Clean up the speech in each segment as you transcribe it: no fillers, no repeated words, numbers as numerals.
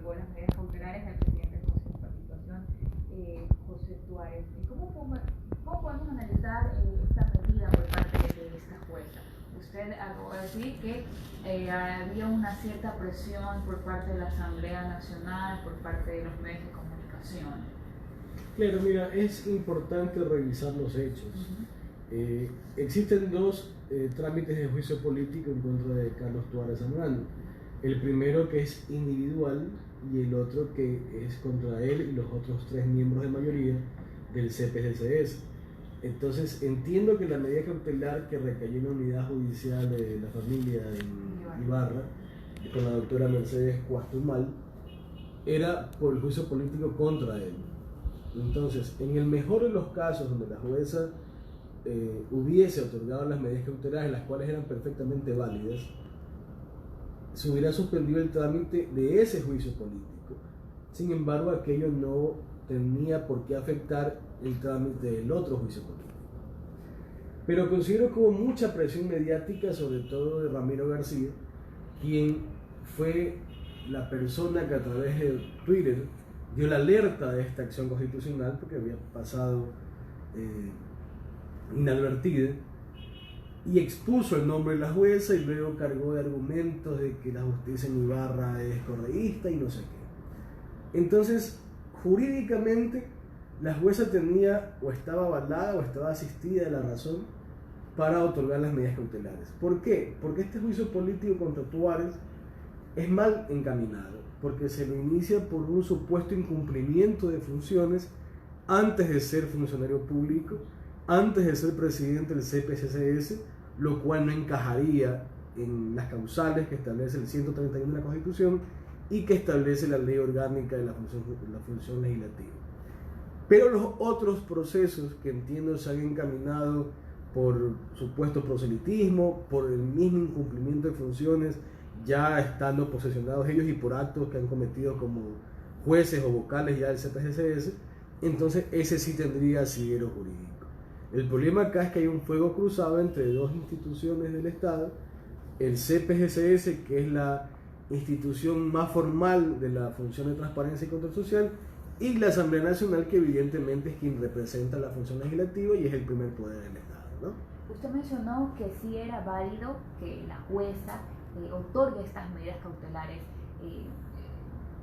otorgó las medidas cautelares al presidente del Consejo de Participación, José Tuárez. ¿Cómo podemos analizar esta medida por parte de esta jueza? Usted acabó de decir que había una cierta presión por parte de la Asamblea Nacional, por parte de los medios de comunicación. Claro, mira, es importante revisar los hechos. Existen dos trámites de juicio político en contra de Carlos Tuárez Zambrano. El primero, que es individual, y el otro que es contra él y los otros 3 miembros de mayoría del CPCCS. Entonces entiendo que la medida cautelar que recayó en la unidad judicial de la familia en Ibarra, con la doctora Mercedes Cuastumal, era por el juicio político contra él. Entonces, en el mejor de los casos donde la jueza hubiese otorgado las medidas cautelares, las cuales eran perfectamente válidas, se hubiera suspendido el trámite de ese juicio político. Sin embargo, aquello no tenía por qué afectar el trámite del otro juicio político. Pero considero que hubo mucha presión mediática, sobre todo de Ramiro García, quien fue la persona que a través de Twitter dio la alerta de esta acción constitucional, porque había pasado inadvertida, y expuso el nombre de la jueza y luego cargó de argumentos de que la justicia en Ibarra es correísta y no sé qué. Entonces, jurídicamente, la jueza tenía o estaba avalada o estaba asistida de la razón para otorgar las medidas cautelares. ¿Por qué? Porque este juicio político contra Tuárez es mal encaminado, porque se lo inicia por un supuesto incumplimiento de funciones antes de ser funcionario público, antes de ser presidente del CPCCS, lo cual no encajaría en las causales que establece el 131 de la Constitución y que establece la Ley Orgánica de la función legislativa. Pero los otros procesos que entiendo se han encaminado por supuesto proselitismo, por el mismo incumplimiento de funciones, ya estando posesionados ellos y por actos que han cometido como jueces o vocales ya del CPCCS, entonces ese sí tendría asidero jurídico. El problema acá es que hay un fuego cruzado entre dos instituciones del Estado, el CPCCS, que es la institución más formal de la función de transparencia y control social, y la Asamblea Nacional, que evidentemente es quien representa la función legislativa y es el primer poder del Estado, ¿no? Usted mencionó que sí era válido que la jueza otorgue estas medidas cautelares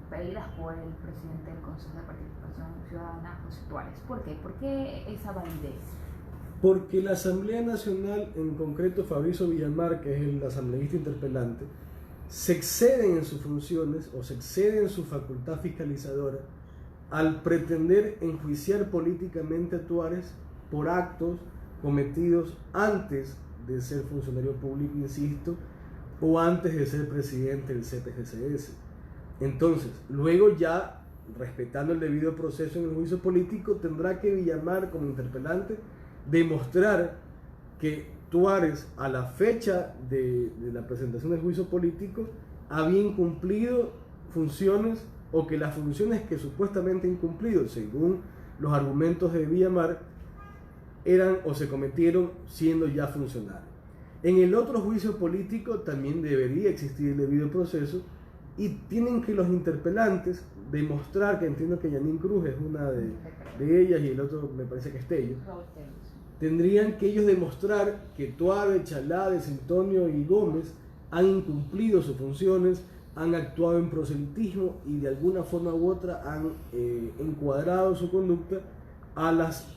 pedidas por el presidente del Consejo de Participación Ciudadana, José Tuárez. ¿Por qué? ¿Por qué esa validez? Porque la Asamblea Nacional, en concreto Fabrizio Villamar, que es el asambleísta interpelante, se exceden en sus funciones o se exceden en su facultad fiscalizadora al pretender enjuiciar políticamente a Tuárez por actos cometidos antes de ser funcionario público, insisto, o antes de ser presidente del CPCCS. Entonces, luego ya, respetando el debido proceso en el juicio político, tendrá que Villamar, como interpelante, demostrar que Tuárez, a la fecha de la presentación del juicio político, había incumplido funciones o que las funciones que supuestamente incumplido, según los argumentos de Villamar, eran o se cometieron siendo ya funcionario. En el otro juicio político también debería existir el debido proceso y tienen que los interpelantes demostrar, que entiendo que Yanín Cruz es una de ellas y el otro me parece que es Tello, tendrían que ellos demostrar que Tuárez, Chalades, Antonio y Gómez han incumplido sus funciones, han actuado en proselitismo y de alguna forma u otra han encuadrado su conducta a las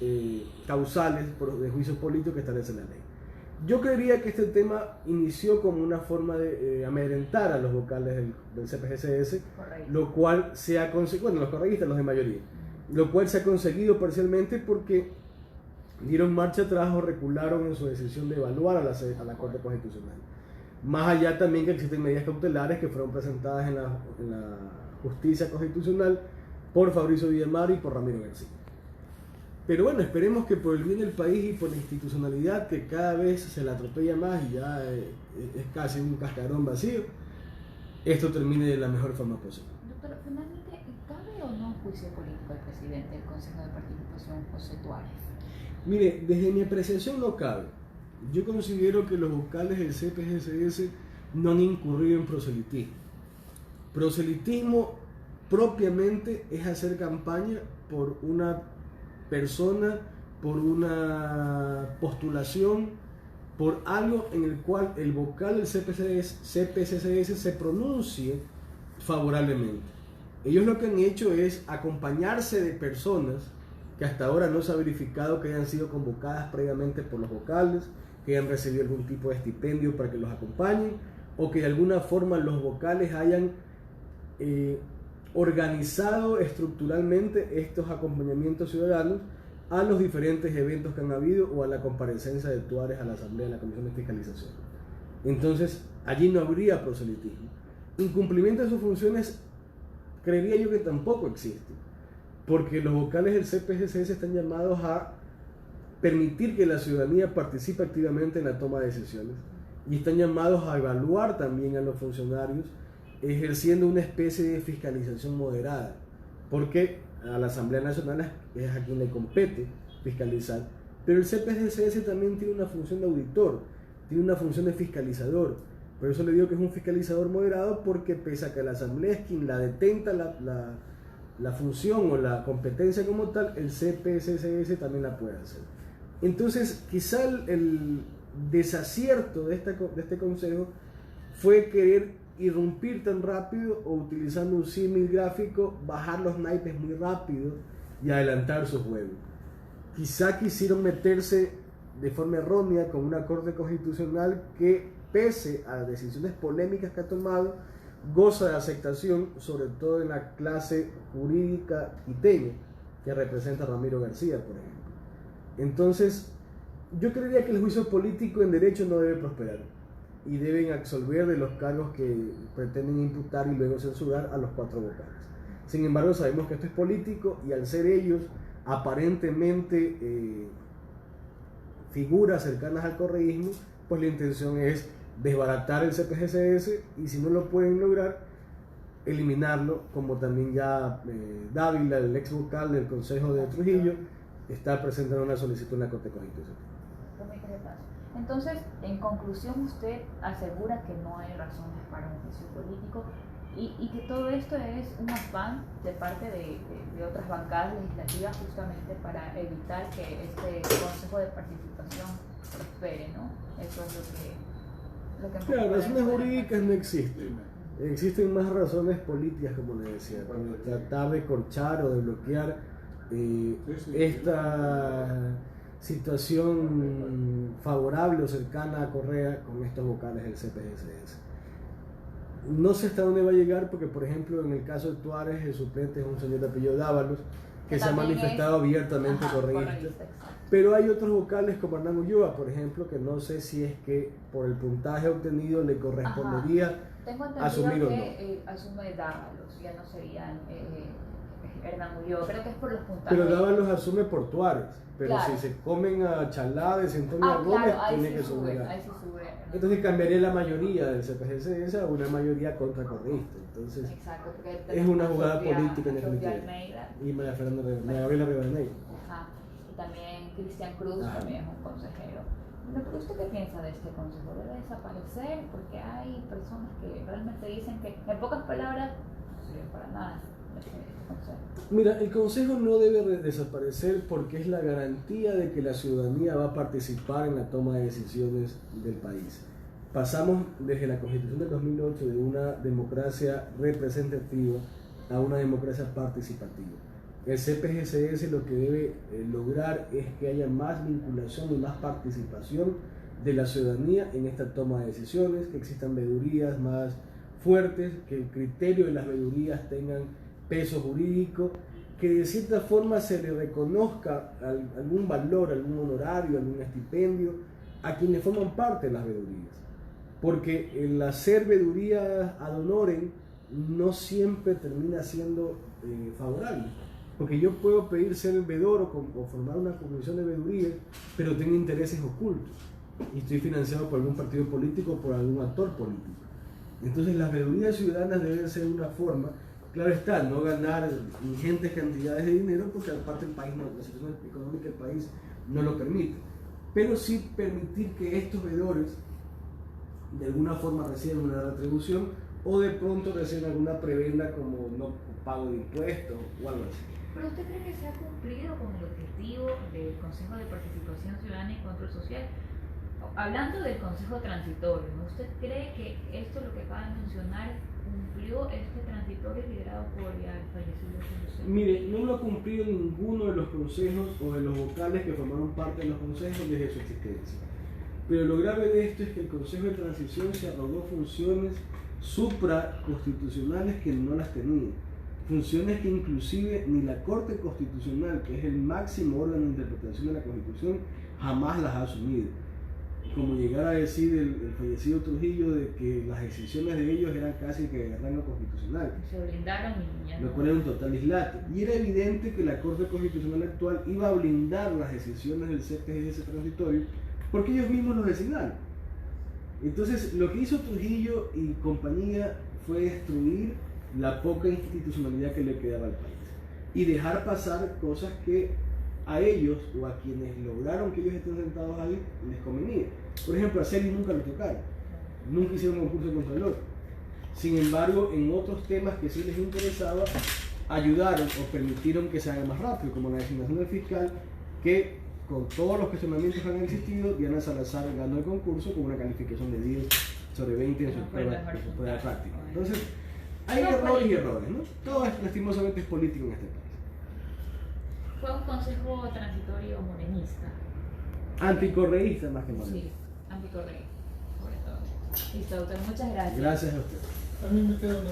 causales de juicios políticos que establece la ley. Yo creería que este tema inició como una forma de amedrentar a los vocales del CPCCS, lo cual se ha conseguido, bueno, los correístas, los de mayoría, lo cual se ha conseguido parcialmente porque dieron marcha atrás o recularon en su decisión de evaluar a la Corte Constitucional. Más allá también que existen medidas cautelares que fueron presentadas en la justicia constitucional por Fabrizio Villamar y por Ramiro García. Pero bueno, esperemos que por el bien del país y por la institucionalidad que cada vez se la atropella más y ya es casi un cascarón vacío, esto termine de la mejor forma posible. Doctor, finalmente, ¿cabe o no juicio político al presidente del Consejo de Participación, José Tuárez? Mire, desde mi apreciación no cabe. Yo considero que los vocales del CPCCS no han incurrido en proselitismo. Proselitismo propiamente es hacer campaña por una persona, por una postulación, por algo en el cual el vocal del CPCCS se pronuncie favorablemente. Ellos lo que han hecho es acompañarse de personas que hasta ahora no se ha verificado que hayan sido convocadas previamente por los vocales, que hayan recibido algún tipo de estipendio para que los acompañen, o que de alguna forma los vocales hayan organizado estructuralmente estos acompañamientos ciudadanos a los diferentes eventos que han habido o a la comparecencia de Tuares a la Asamblea de la Comisión de Fiscalización. Entonces, allí no habría proselitismo. Incumplimiento de sus funciones, creería yo que tampoco existe, porque los vocales del CPCCS están llamados a permitir que la ciudadanía participe activamente en la toma de decisiones y están llamados a evaluar también a los funcionarios ejerciendo una especie de fiscalización moderada, porque a la Asamblea Nacional es a quien le compete fiscalizar, pero el CPCCS también tiene una función de auditor, tiene una función de fiscalizador. Por eso le digo que es un fiscalizador moderado, porque pese a que la Asamblea es quien la detenta la función o la competencia como tal, el CPCCS también la puede hacer. Entonces, quizá el desacierto de este consejo fue querer irrumpir tan rápido o, utilizando un símil gráfico, bajar los naipes muy rápido y adelantar su juego. Quizá quisieron meterse de forma errónea con una Corte Constitucional que, pese a las decisiones polémicas que ha tomado, goza de aceptación, sobre todo en la clase jurídica quiteña que representa Ramiro García, por ejemplo. Entonces, yo creería que el juicio político en derecho no debe prosperar y deben absolver de los cargos que pretenden imputar y luego censurar a los 4 vocales. Sin embargo, sabemos que esto es político y, al ser ellos aparentemente figuras cercanas al correísmo, pues la intención es desbaratar el CPCCS y, si no lo pueden lograr, eliminarlo, como también ya Dávila, el ex vocal del Consejo de Trujillo, está presentando una solicitud en la Corte Constitucional. Entonces, en conclusión, usted asegura que no hay razones para un juicio político y que todo esto es un afán de parte de otras bancadas legislativas justamente para evitar que este Consejo de Participación prospere, ¿no? Eso es lo que claro, razones jurídicas no existen. Existen más razones políticas, como le decía, para tratar de corchar o de bloquear esta situación favorable o cercana a Correa con estos vocales del CPCCS. No sé hasta dónde va a llegar, porque, por ejemplo, en el caso de Tuares, el suplente es un señor de apellido Dávalos, que se ha manifestado abiertamente correísta. Pero hay otros vocales como Hernán Ulloa, por ejemplo, que no sé si es que por el puntaje obtenido le correspondería asumir o no. Asume Dávalos, ya no serían Hernán Ulloa, creo que es por los puntajes. Pero Dávalos asume por Tuares, pero claro, si se comen a Chalá, Antonio Gómez, claro, tiene que subir. Entonces cambiaría la mayoría del CPCCS a una mayoría contracorreísta. Entonces, exacto, es una jugada política en definitiva. Y María Gabriela Rivadeneira. Y también Cristian Cruz, también es un consejero. ¿Pero usted qué piensa de este consejo? ¿Debe desaparecer? Porque hay personas que realmente dicen que, en pocas palabras, no sirve para nada este consejo. Mira, el consejo no debe desaparecer porque es la garantía de que la ciudadanía va a participar en la toma de decisiones del país. Pasamos desde la Constitución del 2008 de una democracia representativa a una democracia participativa. El CPCCS lo que debe lograr es que haya más vinculación y más participación de la ciudadanía en esta toma de decisiones, que existan veedurías más fuertes, que el criterio de las veedurías tengan peso jurídico, que de cierta forma se le reconozca algún valor, algún honorario, algún estipendio a quienes forman parte de las veedurías. Porque el hacer veedurías ad honorem no siempre termina siendo favorable. Porque yo puedo pedir ser veedor o formar una comisión de veedurías, pero tengo intereses ocultos y estoy financiado por algún partido político o por algún actor político. Entonces las veedurías ciudadanas deben ser una forma, claro está, no ganar ingentes cantidades de dinero, porque aparte el país la situación económica del país no lo permite, pero sí permitir que estos veedores de alguna forma reciban una retribución o de pronto reciben alguna prebenda como no pago de impuestos o algo así. ¿Pero usted cree que se ha cumplido con el objetivo del Consejo de Participación Ciudadana y Control Social? Hablando del Consejo Transitorio, ¿no? ¿Usted cree que esto, lo que acaba de mencionar, cumplió este transitorio liderado por ya el fallecido José? Mire, no lo ha cumplido ninguno de los consejos o de los vocales que formaron parte de los consejos desde su existencia. Pero lo grave de esto es que el Consejo de Transición se arrogó funciones supraconstitucionales que no las tenía. Funciones que inclusive ni la Corte Constitucional, que es el máximo órgano de interpretación de la Constitución, jamás las ha asumido. Como llegar a decir el fallecido Trujillo de que las decisiones de ellos eran casi que de rango constitucional. Se blindaron y ya Lo cual era un total dislate. Y era evidente que la Corte Constitucional actual iba a blindar las decisiones del CTGS transitorio porque ellos mismos lo designaron. Entonces, lo que hizo Trujillo y compañía fue destruir la poca institucionalidad que le quedaba al país y dejar pasar cosas que a ellos o a quienes lograron que ellos estén sentados ahí les convenía. Por ejemplo, a Celi nunca lo tocaron, nunca hicieron un concurso de contralor. Sin embargo, en otros temas que sí les interesaba, ayudaron o permitieron que se haga más rápido, como la designación del fiscal, que con todos los cuestionamientos que han existido, Diana Salazar ganó el concurso con una calificación de 10 sobre 20 en su prueba práctica. Entonces, hay errores y errores, ¿no? Todo lastimosamente es político en este país. Fue un consejo transitorio morenista. Anticorreísta más que morenista. Sí, anticorreísta, sobre todo. Listo, doctor, muchas gracias. Gracias a usted. A mí me queda una